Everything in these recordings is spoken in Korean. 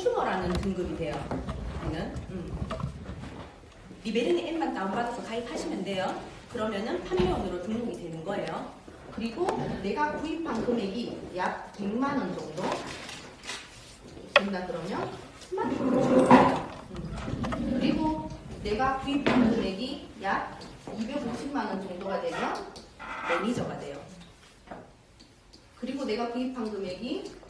컨슈머라는 등급이 돼요. 얘는 리베르니 앱만 다운받아서 가입하시면 돼요. 그러면은 판매원으로 등록이 되는 거예요. 그리고 내가 구입한 금액이 약 100만 원 정도 된다 그러면 스마트폰을 줄 거예요. 그리고 내가 구입한 금액이 약 250만 원 정도가 되면 매니저가 돼요. 그리고 내가 구입한 금액이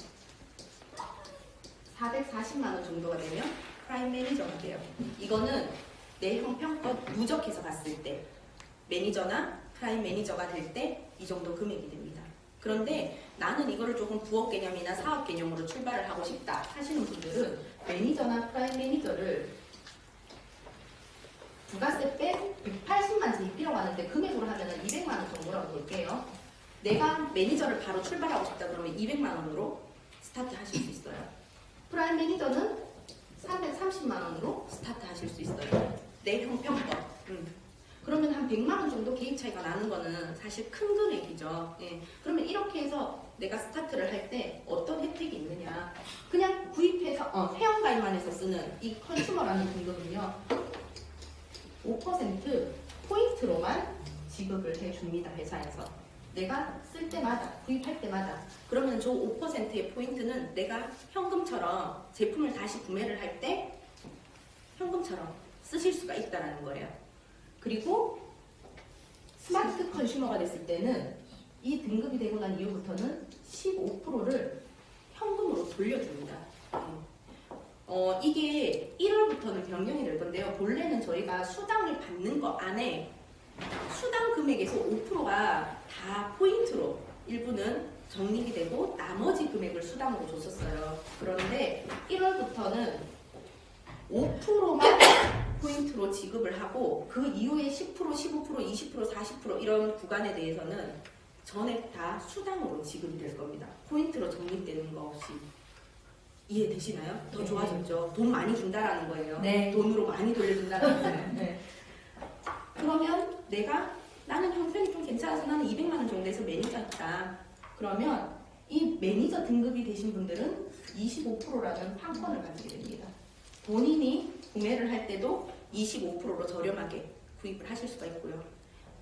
440만 원 정도가 되면 프라임 매니저가 돼요. 이거는 내 형평껏 누적해서 봤을 때 매니저나 프라임 매니저가 될 때 이 정도 금액이 됩니다. 그런데 나는 이거를 조금 부업 개념이나 사업 개념으로 출발을 하고 싶다 하시는 분들은 매니저나 프라임 매니저를 부가세 뺀 180만 제입비라고 하는데 금액으로 하면 200만 원 정도라고 볼게요. 내가 매니저를 바로 출발하고 싶다 그러면 200만 원으로 스타트 하실 수 있어요. 프라임 매니저는 330만 원으로 스타트 하실 수 있어요. 내 형평껏. 그러면 한 100만 원 정도 개입 차이가 나는 거는 사실 큰 금액이죠. 예. 그러면 이렇게 해서 내가 스타트를 할 때 어떤 혜택이 있느냐. 그냥 구입해서 회원가입만 해서 쓰는 이 컨슈머라는 등급은요. 5% 포인트로만 지급을 해줍니다. 회사에서. 내가 쓸 때마다, 구입할 때마다. 그러면 저 5%의 포인트는 내가 현금처럼 제품을 다시 구매를 할 때 현금처럼 쓰실 수가 있다는 거예요. 그리고 스마트 컨슈머가 됐을 때는 이 등급이 되고 난 이후부터는 15%를 현금으로 돌려줍니다. 이게 1월부터는 변경이 될 건데요. 본래는 저희가 수당을 받는 거 안에 수당 금액에서 5%가 다 포인트로 일부는 적립이 되고 나머지 금액을 수당으로 줬었어요. 그런데 1월부터는 5%만 포인트로 지급을 하고 그 이후에 10%, 15%, 20%, 40% 이런 구간에 대해서는 전액 다 수당으로 지급이 될 겁니다. 포인트로 적립되는 거 없이. 이해되시나요? 더 좋아졌죠? 돈 많이 준다라는 거예요. 네. 돈으로 많이 돌려준다는 거예요. 네. 그러면 나는 형편이 좀 괜찮아서 나는 200만 원 정도에서 매니저였다. 그러면 이 매니저 등급이 되신 분들은 25%라는 판권을 가지게 됩니다. 본인이 구매를 할 때도 25%로 저렴하게 구입을 하실 수가 있고요.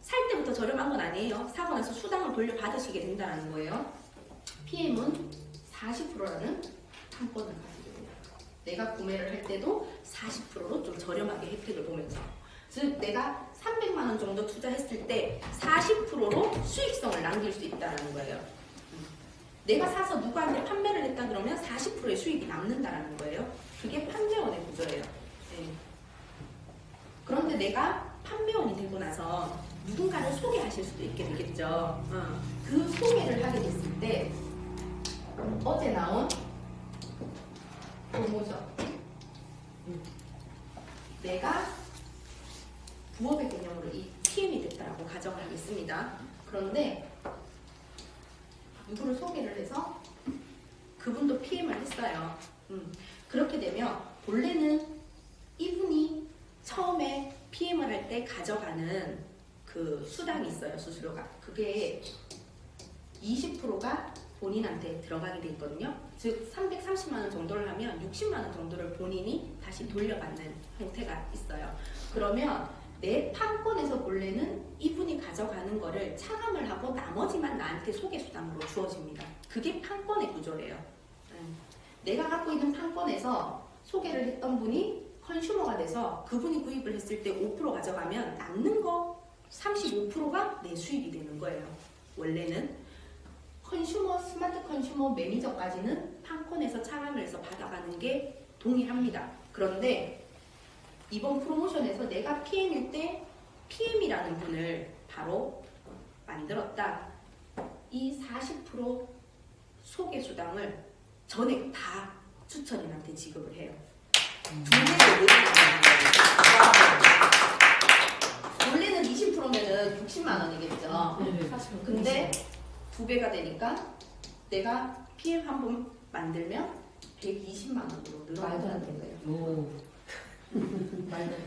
살 때부터 저렴한 건 아니에요. 사고 나서 수당을 돌려받으시게 된다는 거예요. PM은 40%라는 판권을 가지게 돼요. 내가 구매를 할 때도 40%로 좀 저렴하게 혜택을 보면서 즉 내가 300만 원 정도 투자했을 때 40%로 수익성을 남길 수 있다는 거예요. 내가 사서 누구한테 판매를 했다 그러면 40%의 수익이 남는다는 거예요. 그게 판매원의 구조예요. 네. 그런데 내가 판매원이 되고 나서 누군가를 소개하실 수도 있게 되겠죠. 그 소개를 하게 됐을 때 어제 나온 프로모션 내가 부업의 개념으로 이 PM이 됐다라고 가정을 하겠습니다. 그런데 누구를 소개를 해서 그분도 PM을 했어요. 그렇게 되면 본래는 이분이 처음에 PM을 할 때 가져가는 그 수당이 있어요. 수수료가. 그게 20%가 본인한테 들어가게 돼 있거든요. 즉 330만 원 정도를 하면 60만 원 정도를 본인이 다시 돌려받는 형태가 있어요. 그러면 내 판권에서 본래는 이분이 가져가는 거를 차감을 하고 나머지만 나한테 소개수당으로 주어집니다. 그게 판권의 구조예요. 내가 갖고 있는 판권에서 소개를 했던 분이 컨슈머가 돼서 그분이 구입을 했을 때 5% 가져가면 남는 거 35%가 내 수입이 되는 거예요. 원래는 컨슈머, 스마트 컨슈머 매니저까지는 판권에서 차감을 해서 받아가는 게 동일합니다. 그런데 이번 프로모션에서 내가 PM일 때 PM이라는 분을 바로 만들었다. 이 40% 소개 수당을 전액 다 추천인한테 지급을 해요. 원래는 20%면은 60만 원이겠죠. 근데 2배가 되니까 내가 PM 한 번 만들면 120만 원으로 늘어난다는 거예요.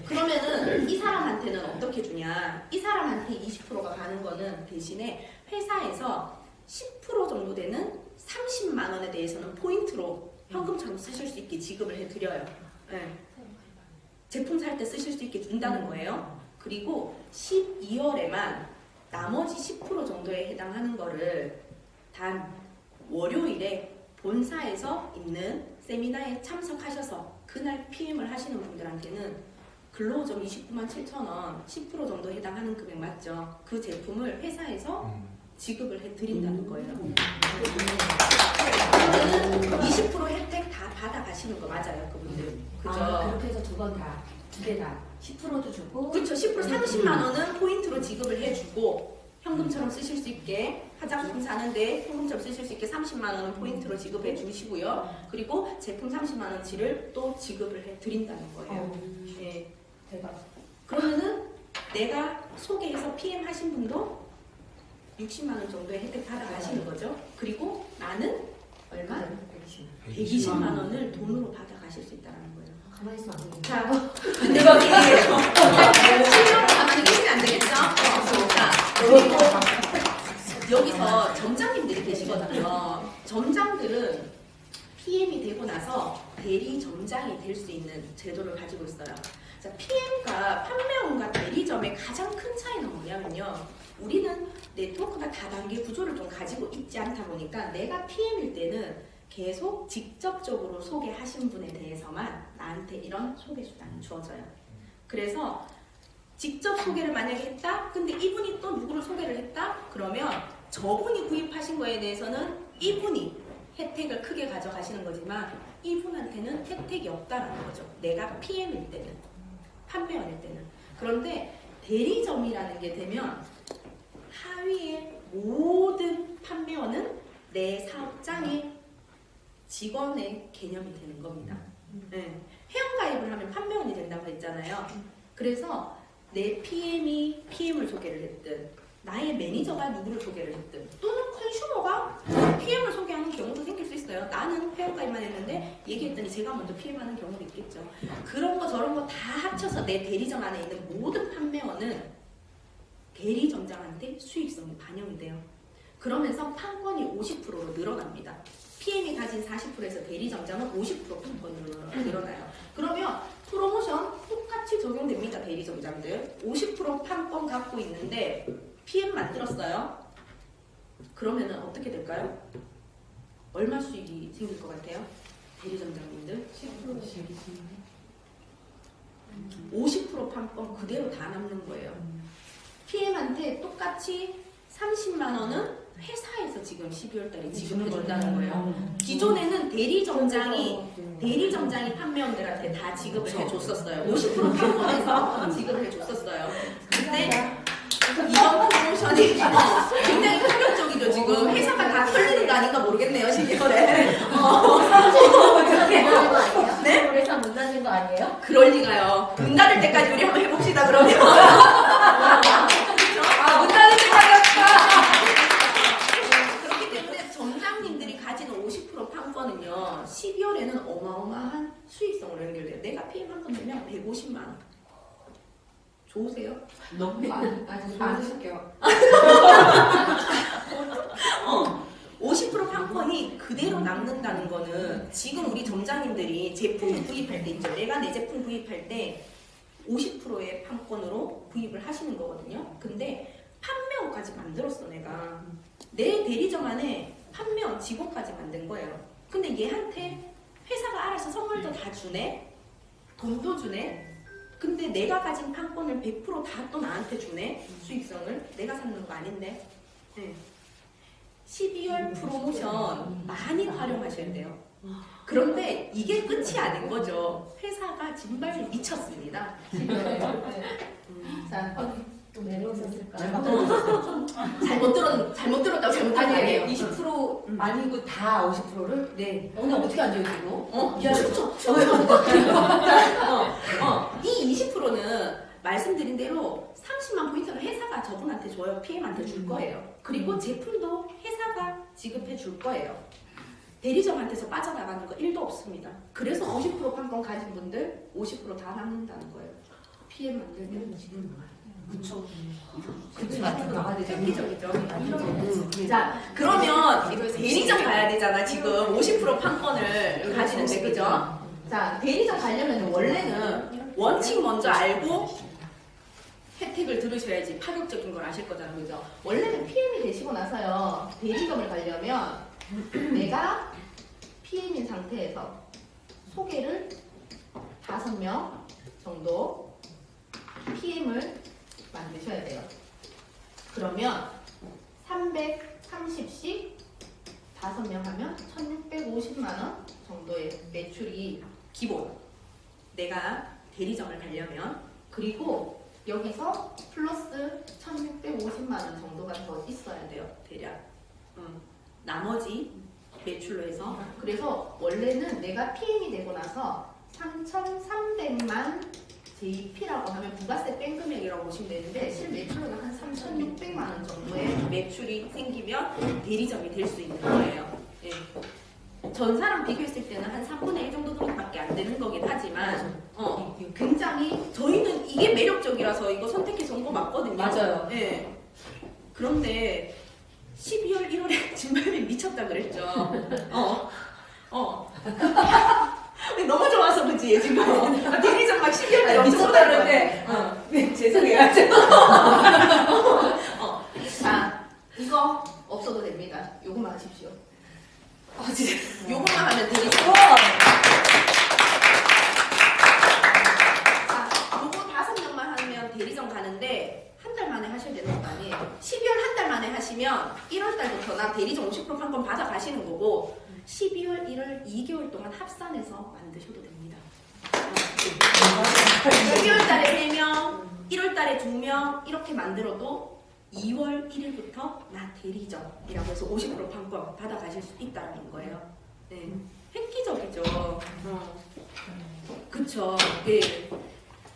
그러면은 이 사람한테는 어떻게 주냐? 이 사람한테 20%가 가는 거는 대신에 회사에서 10% 정도 되는 30만 원에 대해서는 포인트로 현금 현금처럼 쓰실 수 있게 지급을 해드려요. 네. 제품 살 때 쓰실 수 있게 준다는 거예요. 그리고 12월에만 나머지 10% 정도에 해당하는 거를 단 월요일에 본사에서 있는 세미나에 참석하셔서 그날 PM을 하시는 분들한테는 근로금 29만 7천 원, 10% 정도 해당하는 금액 맞죠? 그 제품을 회사에서 지급을 해드린다는 거예요. 그러면 20% 혜택 다 받아가시는 거 맞아요, 그분들. 그죠? 아, 그렇게 해서 두 개 다 10%도 주고. 그렇죠. 10% 30만 원은 포인트로 지급을 해주고 현금처럼 쓰실 수 있게 화장품 사는데 현금처럼 쓰실 수 있게 30만 원은 포인트로 지급해 주시고요. 그리고 제품 30만 원치를 또 지급을 해 드린다는 거예요. 네. 대박. 그러면은 내가 소개해서 PM 하신 분도 60만 원 정도의 혜택 받아가시는 거죠. 그리고 나는 얼마? 120만 원을 돈으로 받아가실 수 있다는 거예요. 가만히 있으면 안 되겠네. 자, 근데 여기 실력 가만히 계시면 안 되겠죠? 자, 그리고 여기서 점장님들이 계시거든요. 점장들은 PM이 되고 나서 대리 점장이 될 수 있는 제도를 가지고 있어요. 자, PM과 판매원과 대리점의 가장 큰 차이는 뭐냐면요. 우리는 네트워크가 다단계 구조를 좀 가지고 있지 않다 보니까 내가 PM일 때는 계속 직접적으로 소개하신 분에 대해서만 나한테 이런 소개 수단이 주어져요. 그래서 직접 소개를 만약에 했다? 근데 이분이 또 누구를 소개를 했다? 그러면 저분이 구입하신 거에 대해서는 이분이 혜택을 크게 가져가시는 거지만 이분한테는 혜택이 없다라는 거죠. 내가 PM일 때는, 판매원일 때는. 그런데 대리점이라는 게 되면 하위의 모든 판매원은 내 사업장의 직원의 개념이 되는 겁니다. 네. 회원가입을 하면 판매원이 된다고 했잖아요. 그래서 내 PM이 PM을 소개를 했든 나의 매니저가 누구를 소개를 했든 또는 컨슈머가 PM을 소개하는 경우도 생길 수 있어요. 나는 회원가입만 했는데 얘기했더니 제가 먼저 PM하는 경우도 있겠죠. 그런 거 저런 거 다 합쳐서 내 대리점 안에 있는 모든 판매원은 대리점장한테 수익성이 반영이 돼요. 그러면서 판권이 50%로 늘어납니다. PM이 가진 40%에서 대리점장은 50% 판권으로 늘어나요. 그러면 프로모션 똑같이 적용됩니다. 대리점장들 50% 판권 갖고 있는데 PM 만들었어요. 그러면은 어떻게 될까요? 얼마 수익이 생길 것 같아요? 대리점장님들 50% 판권 그대로 다 남는 거예요. PM한테 똑같이 30만 원은 회사에서 지금 12월 달에 지급해 준다는 거예요. 기존에는 대리점장이 판매원들한테 다 지급을 해줬었어요. 50% 판권에서 지급을 해줬었어요. 근데 이번 프로모션이 굉장히 충격적이죠. 지금 회사가 다 털리는 거 아닌가 모르겠네요. 12월에. 네? 회사 문 닫는 거 아니에요? 그럴 리가요. 문 닫을 때까지 우리 한번 해봅시다. 그러면. 문 닫을 때까지 합시다. 그렇기 때문에 점장님들이 가지는 50% 판권은요. 12월에는 어마어마한 수익성으로 연결돼요. 내가 PM 한 번 내면 150만 원. 좋으세요? 너무 안 쓸게요. 50% 판권이 그대로 남는다는 거는 지금 우리 점장님들이 제품을 구입할 때 있죠. 내가 내 제품 구입할 때 50%의 판권으로 구입을 하시는 거거든요. 근데 판매원까지 만들었어 내가. 내 대리점 안에 판매원 직원까지 만든 거예요. 근데 얘한테 회사가 알아서 선물도 다 주네. 돈도 주네. 근데 내가 가진 판권을 100% 다 또 나한테 주네. 수익성을. 내가 사는 거 아닌데. 네. 12월 프로모션 많이 활용하셔야 돼요. 그런데 이게 끝이 아닌 거죠. 회사가 정말 미쳤습니다. 자, 또 내려오셨을까? 잘못 들었다고 잘못한 거 아니에요. 20% 아니고 다 50%를? 네. 오늘 어떻게 앉아 있고? 야, 이 20%는 말씀드린 대로 30만 포인트는 회사가 저분한테 줘요. PM한테 줄 거예요. 그리고 제품도 회사가 지급해 줄 거예요. 대리점한테서 빠져나가는 거 1도 없습니다. 그래서 50% 판권 가진 분들 50% 다 남는다는 거예요. PM 만들면 지금 그쵸. 그치, 나가야 되잖아. 획기적이죠. 자, 그러면 이거 대리점 가야 되잖아. 지금 50% 판권을 가지는데, 그죠? 자, 대리점 가려면 원래는 원칙 먼저 알고 혜택을 들으셔야지 파격적인 걸 아실 거잖아, 그죠? 원래는 PM이 되시고 나서요, 대리점을 가려면 내가 PM인 상태에서 소개를 5명 정도 PM을 만드셔야 돼요. 그러면 330씩 5명 하면 1650만원 정도의 매출이 기본. 내가 대리점을 가려면. 그리고 여기서 플러스 1650만원 정도가 더 있어야 돼요. 대략. 나머지 매출로 해서. 그래서 원래는 내가 PM이 되고 나서 3,300만 JP라고 하면 부가세 뺀 금액이라고 보시면 되는데 실매출로는 한 3,600만 원 정도의 매출이 생기면 대리점이 될 수 있는 거예요. 예. 전사랑 비교했을 때는 한 3분의 1 정도 돈밖에 안 되는 거긴 하지만 굉장히 저희는 이게 매력적이라서 이거 선택해서 온 거 맞거든요. 맞아요. 예. 그런데 12월 1월에 진발이 미쳤다 그랬죠. 너무 좋아서 그지 지금. 대리점 막 12월에 엄청 쏟았는데. 네, 죄송해요. 자, 이거 없어도 됩니다. 요거만 하십시오. 진짜. 요거만 하면 대리점. 자, 요거 5명만 하면 대리점 가는데 한 달 만에 하셔야 되는 거 아니에요. 12월 한 달 만에 하시면 1월 달부터 나 대리점 50% 판권 받아 가시는 거고 12월, 1월 2개월 동안 합산해서 만드셔도 됩니다. 12월 달에 3명, 1월 달에 2명 이렇게 만들어도 2월 1일부터 나 대리점이라고 해서 50% 판권 받아 가실 수 있다는 거예요. 네. 획기적이죠. 그쵸. 예.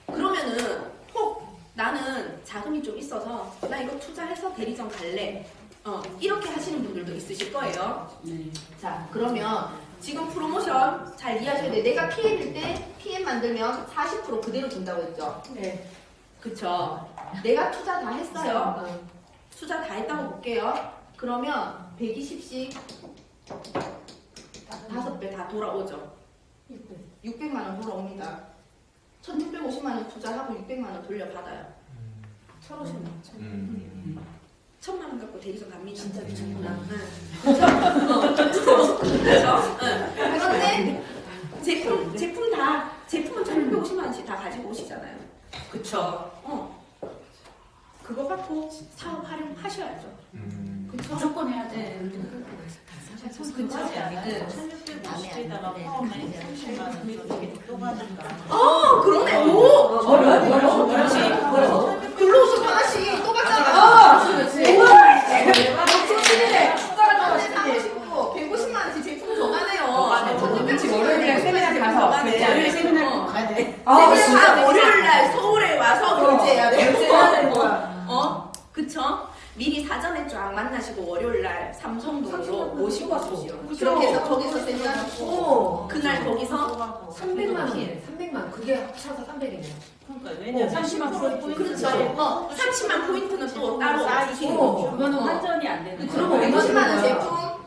그러면은 혹 나는 자금이 좀 있어서 나 이거 투자해서 대리점 갈래. 이렇게 하시는 분들도 있으실 거예요. 자, 그러면 지금 프로모션 잘 이해하셔야 돼. 내가 PM일 때 PM 만들면 40% 그대로 준다고 했죠. 네. 그쵸. 내가 투자 다 했어요. 투자 다 했다고 볼게요. 그러면 120씩 5배 다 돌아오죠. 600만 원 돌아옵니다. 1650만원 투자하고 600만원 돌려받아요. 철없이 1000만 원 갖고 대리점 갑니다. 진짜 미쳤구나. 그렇죠? 그런데 제품은 1650만 원씩 다 가지고 오시잖아요. 그쵸? 그거 갖고 사업 활용하셔야죠. 그쵸? 무조건 해야 돼. 네. 그쵸? 네. 1650에다가 파워맨 30만 원 또 받을까? 그러네. 오! 뭐라고? 근로소 하나씩 또 받잖아. 그렇지. 고 150만 원씩 제품 더 가네요. 월요일에 세미나 가서 월요일에 세미나 가야 돼. 세미나 월요일날 서울에 와서 결제해야 돼. 결제해야 되는 거야. 그쵸? 미리 사전에 쫙 만나시고 월요일날 삼성동으로 모시고 와주시오. 그쵸. 그렇게 해서 거기서 세미나 듣고 그날 거기서 300만 원. 300만 원. 그게 합쳐서 300이네요. 그러니까 왜냐면 30만 포인트 그렇죠. 30만 포인트는 또 따로 주시는 거죠. 그거는 환전이 안 되는 그러면 150만 원 제품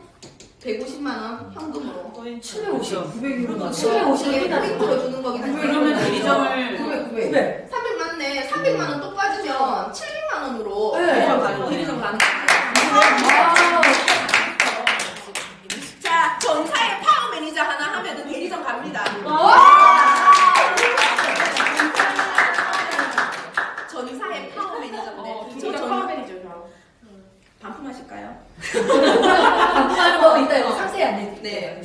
150만 원 현금으로 750. 900유로. 750에 포인트로 주는 거긴 한데 그러면 대리점을 900. 300 맞네. 300만 원 또 빠지면 700만 원으로 네. 대리점 가는 자, 전사의 파워 매니저 하나 하면은 대리점 갑니다. 전사의 파워 매니저인데 진짜 파워맨이죠. 반품하실까요? 반품하는 거 이따 이거 상세히 안 해. 네.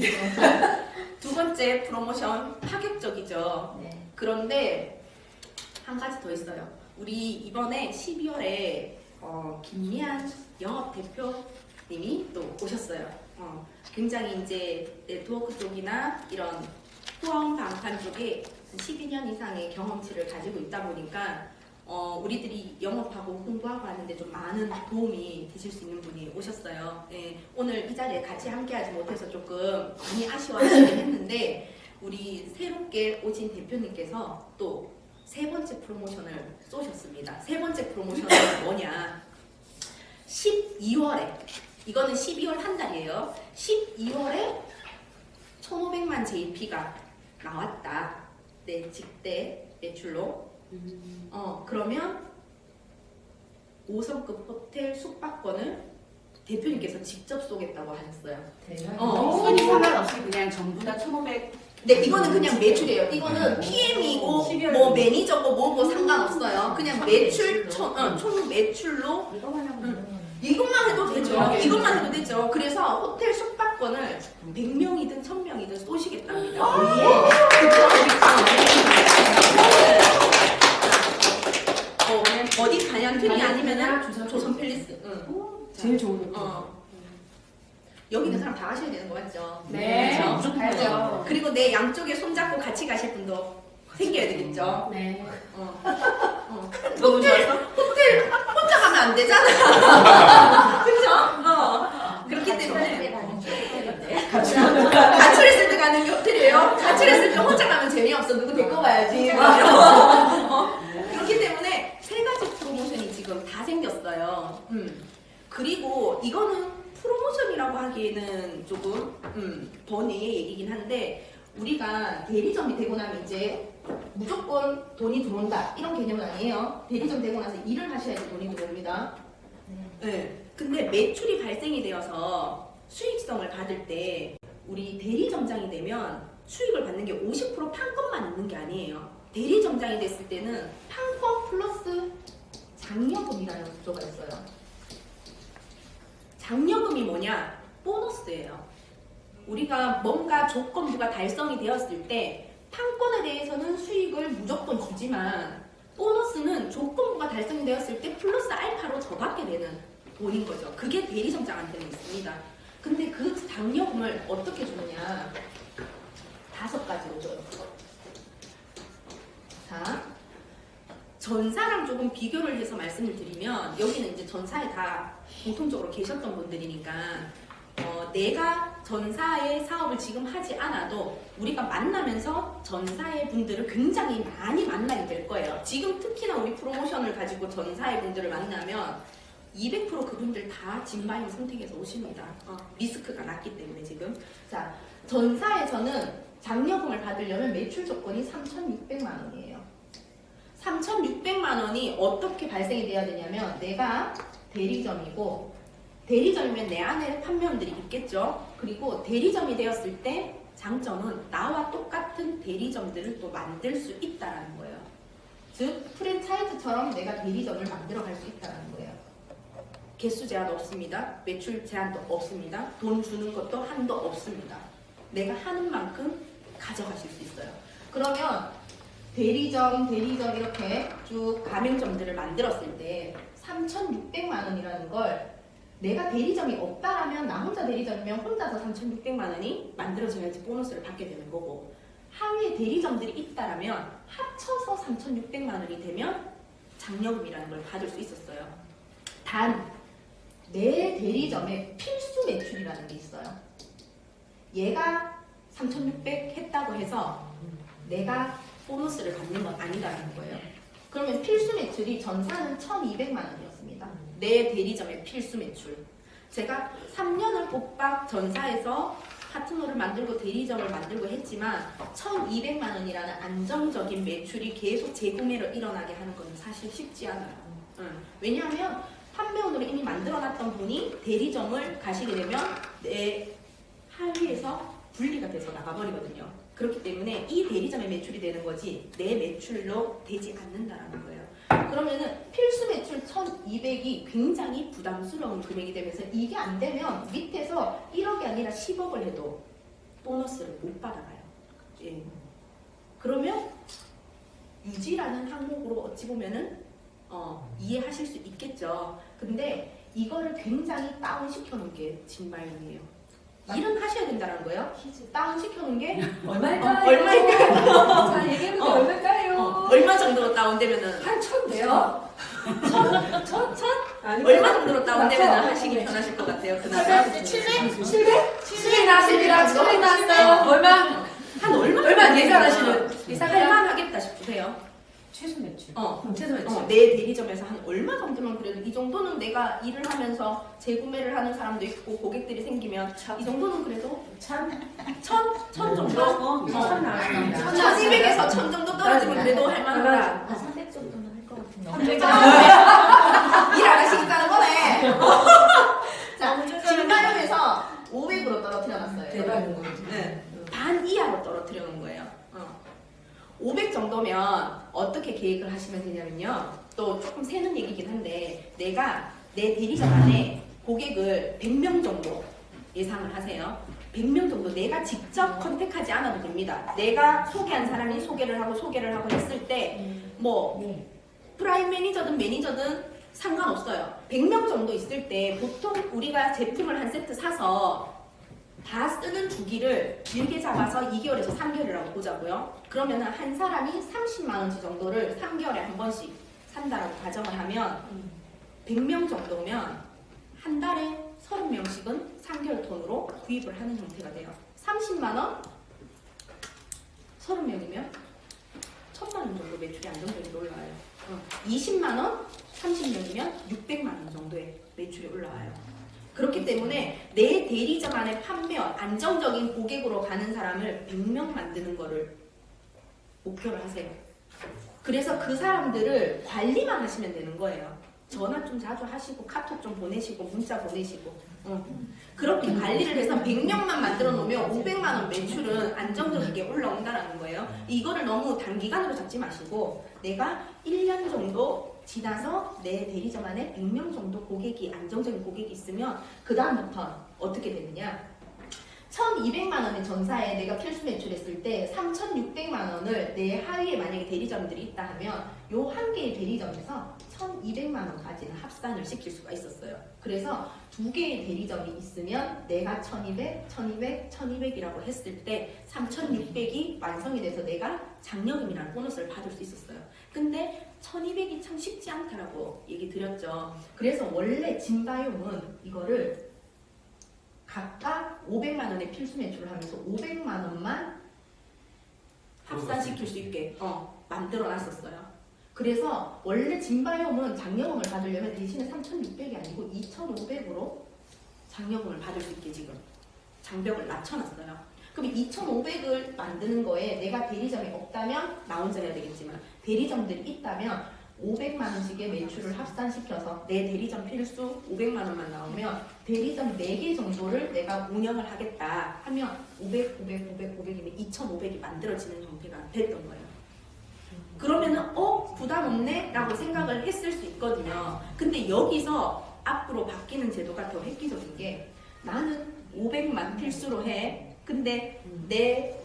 두 번째 프로모션 파격적이죠. 네. 그런데 한 가지 더 있어요. 우리 이번에 12월에 김미안 영업 대표님이 또 오셨어요. 굉장히 이제 네트워크 쪽이나 이런 후원 방판 쪽에 12년 이상의 경험치를 가지고 있다 보니까 우리들이 영업하고 홍보하고 하는데 좀 많은 도움이 되실 수 있는 분이 오셨어요. 네, 오늘 이 자리에 같이 함께하지 못해서 조금 많이 아쉬워하시긴 했는데 우리 새롭게 오신 대표님께서 또 세 번째 프로모션을 쏘셨습니다. 세 번째 프로모션은 뭐냐? 12월에, 이거는 12월 한 달이에요. 12월에 1,500만 JP가 나왔다. 내 직대 매출로. 그러면 5성급 호텔 숙박권을 대표님께서 직접 쏘겠다고 하셨어요. 순위 상관없이 그냥 전부 다 1,500. 네, 이거는 그냥 매출이에요. 이거는 PM이고 뭐 매니저고 뭐고 상관없어요. 그냥 매출 총 매출로 이거만 하면 이것만 해도 되죠. 이것만 해도 되죠. 그래서 호텔 숙박권을 100명이든 1000명이든 쏘시겠답니다. 어디 단양틀이 아니면은 조선 팰리스. 제일 좋은 여기 있는 사람 다 가셔야 되는 거 맞죠? 네, 그렇죠? 무조건 가야죠. 그리고 내 양쪽에 손잡고 같이 가실 분도 생겨야 되겠죠? 네. 너무 좋아서 호텔 혼자 가면 안 되잖아. 그렇죠? 그렇기 때문에 가출했을 때 가는 게 호텔이에요. 가출했을 때 혼자 가면 재미없어. 누구 데리고 가야지. 그렇기 때문에 세 가지 프로모션이 지금 다 생겼어요. 그리고 이거는 프로모션이라고 하기에는 조금 번외의 얘기긴 한데 우리가 대리점이 되고 나면 이제 무조건 돈이 들어온다 이런 개념은 아니에요. 대리점 되고 나서 일을 하셔야지 돈이 들어옵니다. 네. 근데 매출이 발생이 되어서 수익성을 받을 때 우리 대리점장이 되면 수익을 받는 게 50% 판권만 있는 게 아니에요. 대리점장이 됐을 때는 판권 플러스 장려금이라는 구조가 있어요. 장려금이 뭐냐? 보너스예요. 우리가 뭔가 조건부가 달성이 되었을 때 판권에 대해서는 수익을 무조건 주지만 보너스는 조건부가 달성이 되었을 때 플러스 알파로 더 받게 되는 돈인 거죠. 그게 대리점장한테는 있습니다. 근데 그 장려금을 어떻게 주느냐? 5가지로 줘요. 자, 전사랑 조금 비교를 해서 말씀을 드리면 여기는 이제 전사에 다 공통적으로 계셨던 분들이니까 내가 전사의 사업을 지금 하지 않아도 우리가 만나면서 전사의 분들을 굉장히 많이 만나게 될 거예요. 지금 특히나 우리 프로모션을 가지고 전사의 분들을 만나면 200% 그분들 다 진바임 선택해서 오십니다. 리스크가 낮기 때문에 지금. 자, 전사에서는 장려금을 받으려면 매출 조건이 3,600만 원이에요. 3,600만 원이 어떻게 발생이 돼야 되냐면 내가 대리점이고 대리점이면 내 안에 판매원들이 있겠죠. 그리고 대리점이 되었을 때 장점은 나와 똑같은 대리점들을 또 만들 수 있다는 거예요. 즉 프랜차이즈처럼 내가 대리점을 만들어 갈 수 있다는 거예요. 개수 제한 없습니다. 매출 제한도 없습니다. 돈 주는 것도 한도 없습니다. 내가 하는 만큼 가져가실 수 있어요. 그러면 대리점 이렇게 쭉 가맹점들을 만들었을 때 3,600만 원이라는 걸 내가 대리점이 없다라면 나 혼자 대리점이면 혼자서 3,600만 원이 만들어져야지 보너스를 받게 되는 거고 하위에 대리점들이 있다라면 합쳐서 3,600만 원이 되면 장려금이라는 걸 받을 수 있었어요. 단 내 대리점에 필수 매출이라는 게 있어요. 얘가 3,600 했다고 해서 내가 보너스를 받는 건 아니다라는 거예요. 그러면 필수 매출이 전사는 1,200만 원이었습니다. 내 대리점의 필수 매출. 제가 3년을 곧박 전사에서 파트너를 만들고 대리점을 만들고 했지만 1,200만 원이라는 안정적인 매출이 계속 재구매로 일어나게 하는 건 사실 쉽지 않아요. 왜냐하면 판매원으로 이미 만들어놨던 분이 대리점을 가시게 되면 내 하위에서 분리가 돼서 나가버리거든요. 그렇기 때문에 이 대리점의 매출이 되는 거지 내 매출로 되지 않는다라는 거예요. 그러면은 필수 매출 1,200이 굉장히 부담스러운 금액이 되면서 이게 안 되면 밑에서 1억이 아니라 10억을 해도 보너스를 못 받아가요. 예. 그러면 유지라는 항목으로 어찌 보면은 이해하실 수 있겠죠. 근데 이거를 굉장히 다운시켜 놓은 게 진바이언이에요. 일은 하셔야 된다는 거예요. 다운시켜 놓은 게 얼마일까요? 얼마일까요? 자, 얘기해보세요. 얼마일까요? 얼마 정도로 다운되면은 한 1,000 돼요? 천? 얼마 정도로 다운되면 하시기 편하실 것 같아요. 그나마 700? 700 나왔어요. 얼마? 한 얼마 얼마 예상하시는? 할만하겠다 싶으세요? 최소 매출. 최소 매출. 내 대리점에서 한 얼마 정도면 그래도 이 정도는 내가 일을 하면서 재구매를 하는 사람도 있고 고객들이 생기면 이 정도는 그래도 천 정도? 천 나왔습니다. 1200에서 1000 정도 떨어지면 그래도 할 만하다. 300 정도는 할 것 같은데. 300 일 안 하시겠다는 거네. 자, 진가염에서 500으로 떨어뜨려놨어요. 대박인 거지. 네. 반 이하로 떨어뜨려 놓은 거예요. 500 정도면 어떻게 계획을 하시면 되냐면요. 또 조금 새는 얘기긴 한데 내가 내 대리점 안에 고객을 100명 정도 예상을 하세요. 100명 정도 내가 직접 컨택하지 않아도 됩니다. 내가 소개한 사람이 소개를 하고 했을 때 뭐 프라임 매니저든 상관없어요. 100명 정도 있을 때 보통 우리가 제품을 한 세트 사서 다 쓰는 주기를 길게 잡아서 2개월에서 3개월이라고 보자고요. 그러면 한 사람이 30만 원치 정도를 3개월에 한 번씩 산다라고 가정을 하면 100명 정도면 한 달에 30명씩은 3개월 돈으로 구입을 하는 형태가 돼요. 30만 원? 30명이면 1000만 원 정도 매출이 안정적으로 올라와요. 20만 원? 30명이면 600만 원 정도의 매출이 올라와요. 그렇기 때문에 내 대리점 안에 판매원, 안정적인 고객으로 가는 사람을 100명 만드는 거를 목표를 하세요. 그래서 그 사람들을 관리만 하시면 되는 거예요. 전화 좀 자주 하시고 카톡 좀 보내시고 문자 보내시고 그렇게 관리를 해서 100명만 만들어 놓으면 500만 원 매출은 안정적이게 올라온다는 거예요. 이거를 너무 단기간으로 잡지 마시고 내가 1년 정도 지나서 내 대리점 안에 100명 정도 고객이 안정적인 고객이 있으면 그 다음부터 어떻게 되느냐 1200만 원의 전사에 내가 필수 매출했을 때 3600만 원을 내 하위에 만약에 대리점들이 있다 하면 요 한 개의 대리점에서 1200만 원까지는 합산을 시킬 수가 있었어요. 그래서 두 개의 대리점이 있으면 내가 1200, 1200, 1200이라고 했을 때 3600이 완성이 돼서 내가 장려금이라는 보너스를 받을 수 있었어요. 근데 1200이 참 쉽지 않다라고 얘기 드렸죠. 그래서 원래 진바이옴은 이거를 각각 500만 원의 필수 매출을 하면서 500만 원만 합산시킬 수 있게 만들어 놨었어요. 그래서 원래 진바이옴은 장려금을 받으려면 대신에 3600이 아니고 2500으로 장려금을 받을 수 있게 지금 장벽을 낮춰놨어요. 그럼 2500을 만드는 거에 내가 대리점이 없다면 나 혼자 해야 되겠지만 대리점들이 있다면 500만 원씩의 매출을 합산시켜서 내 대리점 필수 500만 원만 나오면 대리점 4개 정도를 내가 운영을 하겠다 하면 500, 500, 500, 500이면 2500이 만들어지는 형태가 됐던 거예요. 그러면은 부담 없네? 라고 생각을 했을 수 있거든요. 근데 여기서 앞으로 바뀌는 제도가 더 획기적인 게 나는 500만 필수로 해. 근데 내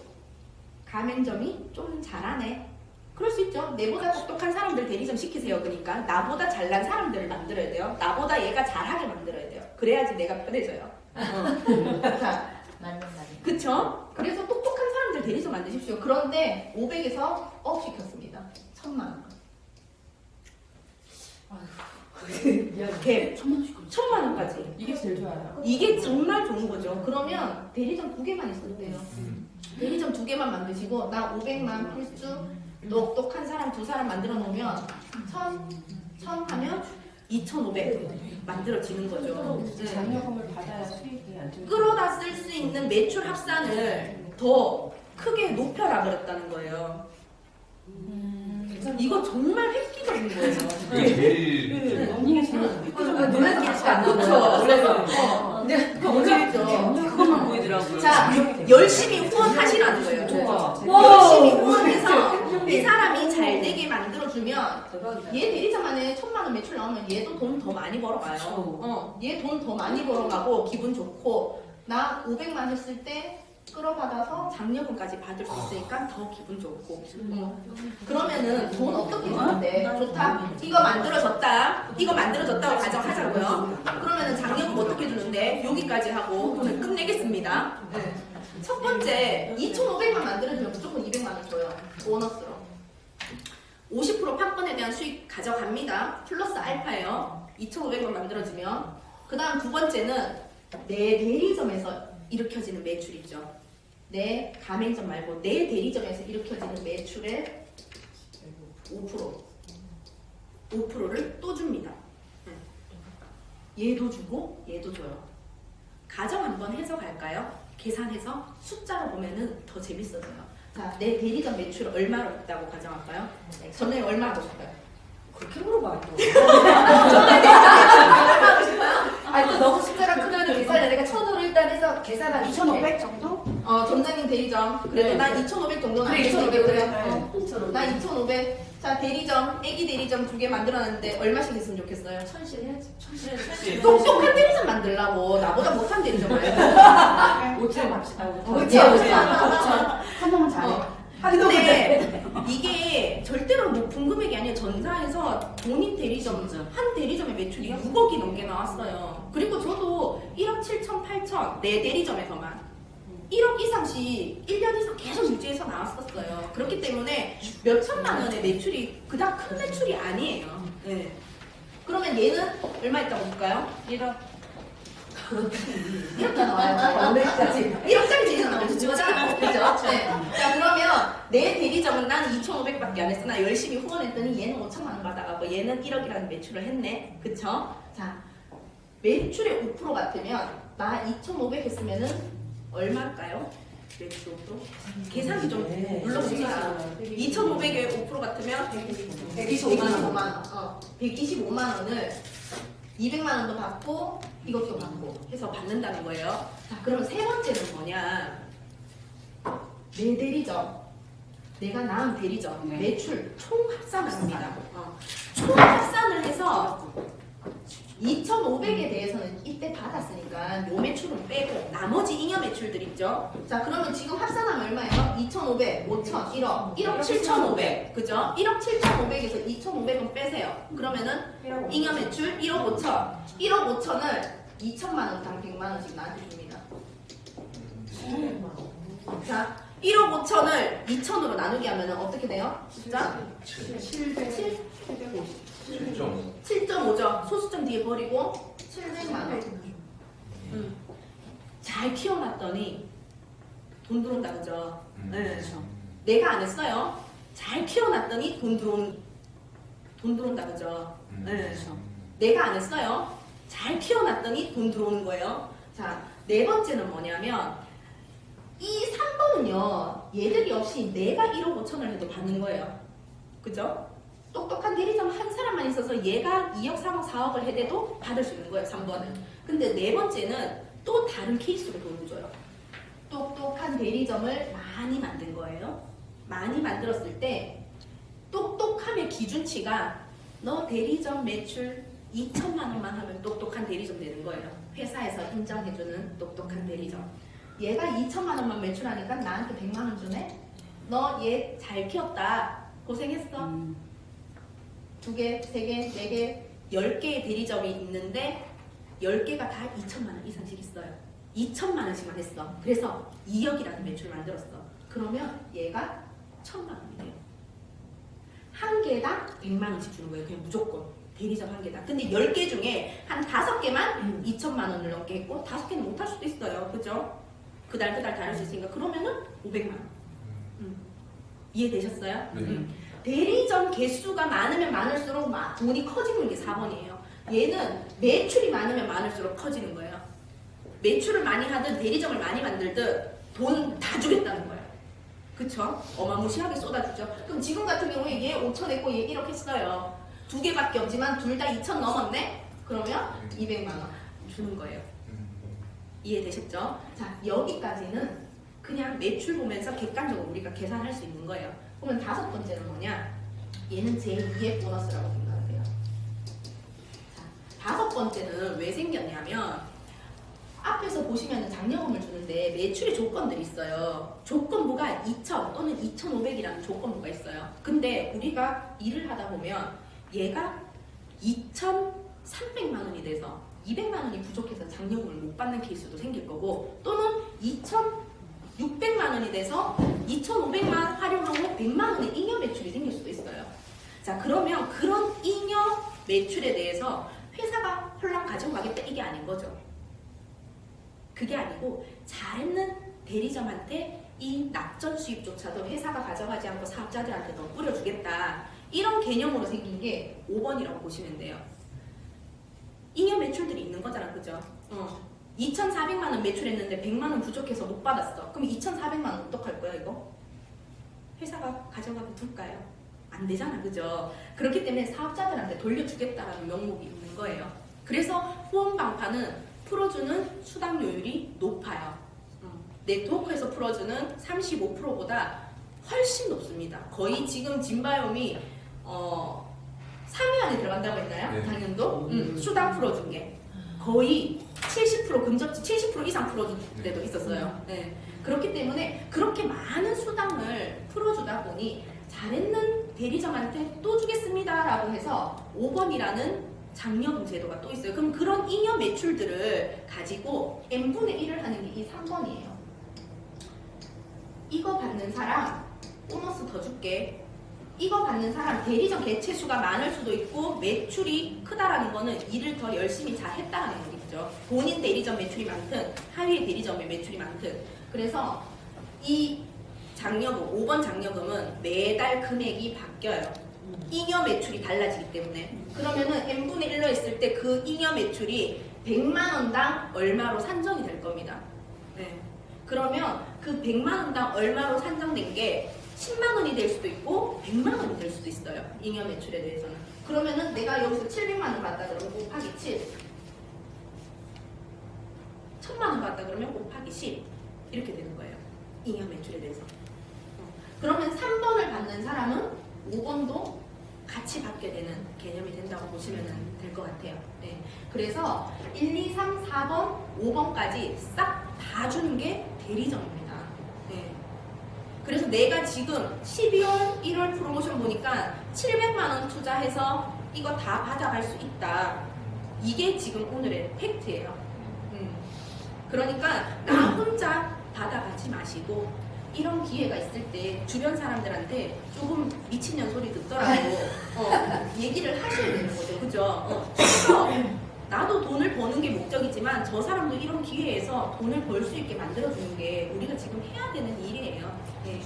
가맹점이 좀 잘하네. 그럴 수 있죠. 내보다 똑똑한 사람들 대리점 시키세요. 그러니까 나보다 잘난 사람들을 만들어야 돼요. 나보다 얘가 잘하게 만들어야 돼요. 그래야지 내가 편해져요. 자, 맞는 말이에요. 그쵸? 그래서 똑똑한 사람들 대리점 만드십시오. 그런데 500에서 업 시켰습니다. 1000만 원. 이렇게 1000만 원까지. 이게 제일 좋아요. 이게 정말 좋은 거죠. 그러면 대리점 2개만 있어도 돼요. 대리점 2개만 만드시고 나 500만 필수 똑똑한 사람 2사람 만들어 놓으면 1000 하면 2500 만들어지는 거죠. 장려금을 받아야 수익이 안 끌어다 쓸 수 있는 매출 합산을 더 크게 높여라 그랬다는 거예요. 이거 정말 획기적인 거예요. 이게 제일 이게 제일 눈에 띄지가 않죠. 그래서 그것만 보이더라고요. 자, 열심히 후원하시라는 거예요. 좋아. 열심히 후원해서 이 사람이 잘 되게 만들어주면 얘 대리점 안에 1000만 원 매출 나오면 얘도 돈 더 많이 벌어가요. 얘 돈 더 많이 벌어가고 기분 좋고 나 500만 했을 때 끌어받아서 장려금까지 받을 수 있으니까 더 기분 좋고 그러면은 돈 어떻게 주는데 좋다 이거 만들어졌다고 가정하자고요. 그러면은 장려금 어떻게 주는데 여기까지 하고 돈을 끝내겠습니다. 네. 첫 번째 2,500만 만들어주면 무조건 200만 원 줘요. 보너스로 50% 판권에 대한 수익 가져갑니다. 플러스 알파예요. 2,500만 만들어지면 그 다음 두 번째는 내 대리점에서 일으켜지는 매출 있죠. 내 가맹점 말고 내 대리점에서 일으켜지는 매출의 5%를 또 줍니다. 얘도 주고 얘도 줘요. 가정 한번 해서 갈까요? 계산해서 숫자로 보면은 더 재밌어져요. 자, 내 대리점 매출 얼마로 있다고 가정할까요? 전에 얼마 하고 싶어요? 그렇게 물어봐 또. 전에 얼마 하고 싶어요? 아니 또 너무 숫자가 크면 계산해. 내가 1,000으로 일단 해서 계산하기 2,500 정도? 점장님 대리점. 그래도 네. 난 2,500 정도는 그래, 알겠어. 2,500 그래. 나 2,500. 자, 대리점, 애기 대리점 2개 만들어놨는데 얼마씩 했으면 좋겠어요? 천실 해야지. 똑똑한 대리점 만들라고. 나보다 못한 대리점 말고. 5천 합시다. 그치, 5천. 한 명은 잘해. 근데 이게 절대로 높은 금액이 아니에요. 전사에서 본인 대리점, 한 대리점의 매출이 6억이 넘게 나왔어요. 그리고 저도 1억 7천, 8천, 내 대리점에서만 1억 이상씩 1년 이상 계속 유지해서 나왔었어요. 그렇기 때문에 몇 천만 원의 매출이 그닥 큰 매출이 아니에요. 네. 그러면 얘는 얼마 있다고 볼까요? 1억. 이렇게 나와요. 1억짜리 대리점 만들어서 주잖아. 그죠? 네. 자, 그러면 내 대리점은 나는 2,500밖에 안 했어. 나 열심히 후원했더니 얘는 5천만 원 받아가고 얘는 1억이라는 매출을 했네. 그쵸? 자, 매출의 5% 같으면 나 2,500 했으면은 얼마일까요? 매출 5%? 계산기 좀 눌러봅시다. 2,500에 5% 같으면 125만 원. 125만 원을 200만 원도 받고 이것도 받고 해서 받는다는 거예요. 자, 그러면 세 번째는 뭐냐? 내 대리점, 내가 낳은 대리점 매출 총 합산을 합니다. 총 합산을 해서 2,500에 대해서는 이때 받았으니까 요 매출은 빼고 나머지 잉여 매출들 있죠? 자, 그러면 지금 합산하면 얼마예요? 2,500, 5,000, 1억, 1억 7,500, 그죠? 1억 7,500에서 2,500은 빼세요. 그러면은 잉여 매출 1억 5천, 1억 5천을 2천만 원당 100만 원씩 나한테 줍니다. 자, 1억 5천을 2천으로 나누게 하면은 어떻게 돼요? 숫자? 7.5죠. 소수점 뒤에 버리고 700만 원. 잘 키워놨더니 돈 들어온다, 그죠? 네. 내가 안 했어요. 잘 키워놨더니 돈 들어온다, 그죠? 네. 내가 안 했어요. 잘 키워놨더니 돈 들어오는 거예요. 자, 네 번째는 뭐냐면 이 3번은요. 얘들이 없이 내가 1억 5천을 해도 받는 거예요. 그죠? 똑똑한 대리점 한 사람만 있어서 얘가 2억, 3억, 4억을 해대도 받을 수 있는 거예요. 3번은. 근데 네 번째는 또 다른 케이스로 돈을 줘요. 똑똑한 대리점을 많이 만든 거예요. 많이 만들었을 때 똑똑함의 기준치가 너 대리점 매출 2천만 원만 하면 똑똑한 대리점 되는 거예요. 회사에서 인정해주는 똑똑한 대리점. 얘가 2천만 원만 매출하니까 나한테 100만 원 주네? 너 얘 잘 키웠다. 고생했어. 2개, 3개, 4개, 10개의 대리점이 있는데 10개가 다 2천만 원 이상씩 있어요. 2천만 원씩만 했어. 그래서 2억이라는 매출을 만들었어. 그러면 얘가 1,000만 원이 돼요. 한 개당 100만 원씩 주는 거예요. 그냥 무조건. 대리점 한 개당. 근데 10개 중에 한 5개만 2천만 원을 넘게 했고 5개는 못 할 수도 있어요. 그죠? 그달 다를 수 있으니까 그러면은 500만 원. 이해되셨어요? 네. 대리점 개수가 많으면 많을수록 돈이 커지는 게 4번이에요. 얘는 매출이 많으면 많을수록 커지는 거예요. 매출을 많이 하든 대리점을 많이 만들든 돈 다 주겠다는 거예요. 그쵸? 어마무시하게 쏟아주죠. 그럼 지금 같은 경우에 얘 5천 했고 얘 1억 했어요. 2개밖에 없지만 둘 다 2천 넘었네? 그러면 200만 원 주는 거예요. 이해되셨죠? 자, 여기까지는 그냥 매출 보면서 객관적으로 우리가 계산할 수 있는 거예요. 그러면 다섯 번째는 뭐냐? 얘는 제2의 보너스라고 생각해요. 자, 다섯 번째는 왜 생겼냐면 앞에서 보시면 장려금을 주는데 매출의 조건들이 있어요. 조건부가 2,000 또는 2,500이라는 조건부가 있어요. 근데 우리가 일을 하다 보면 얘가 2,300만 원이 돼서 200만 원이 부족해서 장려금을 못 받는 케이스도 생길 거고 또는 2,600만 원이 돼서 2,500만 원 활용하고 100만 원의 잉여 매출이 생길 수도 있어요. 자, 그러면 그런 잉여 매출에 대해서 회사가 홀랑 가지고 가겠다 이게 아닌 거죠. 그게 아니고 잘했는 대리점한테 이 낙점 작전 수입조차도 회사가 가져가지 않고 사업자들한테 더 뿌려주겠다. 이런 개념으로 생긴 게 5번이라고 보시면 돼요. 잉여 매출들이 있는 거잖아, 그죠? 2,400만 원 매출했는데 100만 원 부족해서 못 받았어. 그럼 2,400만 원 어떡할 거야, 이거? 회사가 가져가고 둘까요? 안 되잖아, 그죠? 그렇기 때문에 사업자들한테 돌려주겠다라는 명목이 있는 거예요. 그래서 후원방파는 풀어주는 수당료율이 높아요. 네트워크에서 풀어주는 35%보다 훨씬 높습니다. 거의 지금 진바이옴이 3위 안에 들어간다고 했나요? 네. 당연도? 수당 풀어준 게 거의 70% 근접지 70% 이상 풀어준 때도 있었어요. 네. 그렇기 때문에 그렇게 많은 수당을 풀어주다 보니 잘했는 대리점한테 또 주겠습니다라고 해서 5번이라는 장려금 제도가 또 있어요. 그럼 그런 잉여 매출들을 가지고 n분의 1을 하는 게 이 3번이에요. 이거 받는 사람 보너스 더 줄게. 이거 받는 사람 대리점 개체 수가 많을 수도 있고 매출이 크다라는 거는 일을 더 열심히 잘 했다라는 얘기죠. 본인 대리점 매출이 많든 하위 대리점의 매출이 많든. 그래서 이 장려금, 5번 장려금은 매달 금액이 바뀌어요. 잉여 매출이 달라지기 때문에. 그러면은 n분의 1로 했을 때 그 잉여 매출이 100만 원당 얼마로 산정이 될 겁니다. 네. 그러면 그 100만 원당 얼마로 산정된 게 10만 원이 될 수도 있고 100만 원이 될 수도 있어요. 잉여 매출에 대해서는. 그러면은 내가 여기서 700만 원 받다 그러면 곱하기 7. 1000만 원 받다 그러면 곱하기 10. 이렇게 되는 거예요. 잉여 매출에 대해서. 그러면 3번을 받는 사람은 5번도 같이 받게 되는 개념이 된다고 보시면 될 것 같아요. 네. 그래서 1, 2, 3, 4번, 5번까지 싹 다 주는 게 대리점입니다. 네. 그래서 내가 지금 12월, 1월 프로모션 보니까 700만 원 투자해서 이거 다 받아갈 수 있다. 이게 지금 오늘의 팩트예요. 그러니까 나 혼자 받아가지 마시고 이런 기회가 있을 때 주변 사람들한테 조금 미친년 소리 듣더라도 얘기를 하셔야 되는 거죠. 그죠? 그래서 나도 돈을 버는 게 목적이지만 저 사람도 이런 기회에서 돈을 벌 수 있게 만들어주는 게 우리가 지금 해야 되는 일이에요. 네.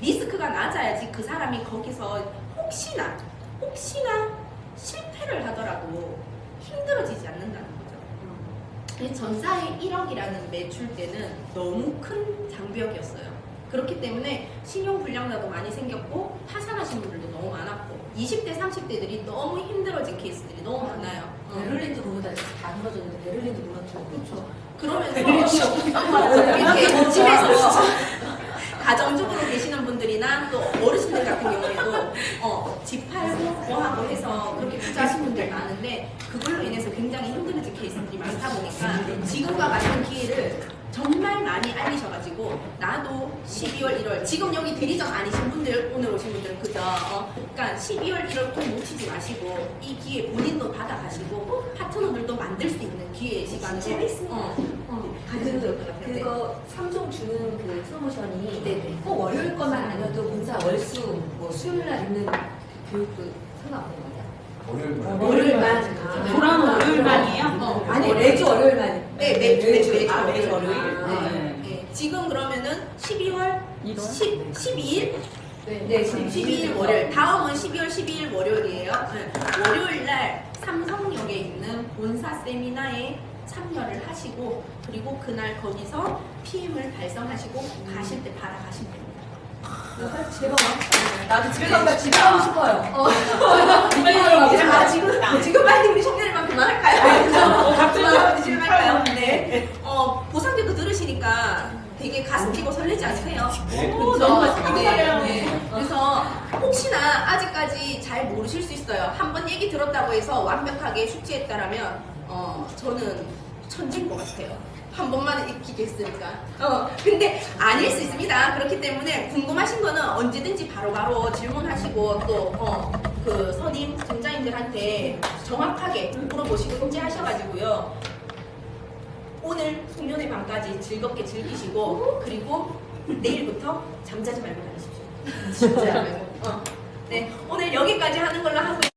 리스크가 낮아야지 그 사람이 거기서 혹시나 실패를 하더라도 힘들어지지 않는다는 거죠. 전사의 1억이라는 매출대는 너무 큰 장벽이었어요. 그렇기 때문에 신용불량자도 많이 생겼고 파산하신 분들도 너무 많았고 20대, 30대들이 너무 힘들어진 케이스들이 너무 많아요. 베를린도 그거보다 다 무너졌는데 베를린도 무너졌고 그렇죠. 그러면서 이렇게 집에서 가정적으로 계시는 분들이나 또 어르신들 같은 경우에도 집 팔고 뭐하고 해서 그렇게 투자하신 분들 많은데 그걸로 인해서 굉장히 힘들어진 케이스들이 많다 보니까 지금과 같은 기회를 정말 많이 알리셔가지고 나도 12월 1월 지금 여기 대리점 아니신 분들 오늘 오신 분들은 그죠? 그러니까 12월 1월 꼭 놓치지 마시고 이 기회 본인도 받아가시고 파트너들도 만들 수 있는 기회의 시간을 가지면 될 것 같아요. 그거 3종 주는 그 프로모션이 네네. 꼭 월요일 것만 아니어도 봉사 월수 뭐 수요일 날 있는 교육도 상관없는 거냐? 월요일만 돌아오는 월요일만이에요? 아니 매주 월요일만. 네, 매주 매주 월요일. 네. 지금 그러면은 12월 12일? 네, 12일 월요일. 다음은 12월 12일 월요일이에요. 네. 월요일 날 삼성역에 있는 본사 세미나에 참여를 하시고 그리고 그날 거기서 PM을 달성하시고 가실 때 받아가시면 됩니다. 제가 나도 집에 제가 집에 가고 싶어요. 지금 빨리 우리 속내일만 그만할까요? 갑자기 집에 갈까요? 네. 보상제도 들으시니까 되게 가슴 뛰고 설레지 않으세요? 네. 너무 설레요. 그래서 혹시나 아직까지 잘 모르실 수 있어요. 한번 얘기 들었다고 해서 완벽하게 숙지했다라면 저는 천재인 것 같아요. 한 번만 익히겠으니까. 근데 아닐 수 있습니다. 그렇기 때문에 궁금하신 거는 언제든지 바로바로 질문하시고 또 그 선임 전자님들한테 정확하게 물어보시고 숙지하셔가지고요. 오늘 송년회 밤까지 즐겁게 즐기시고 그리고 내일부터 잠자지 말고 다니십시오. 진짜 말고. 네, 오늘 여기까지 하는 걸로 하고요.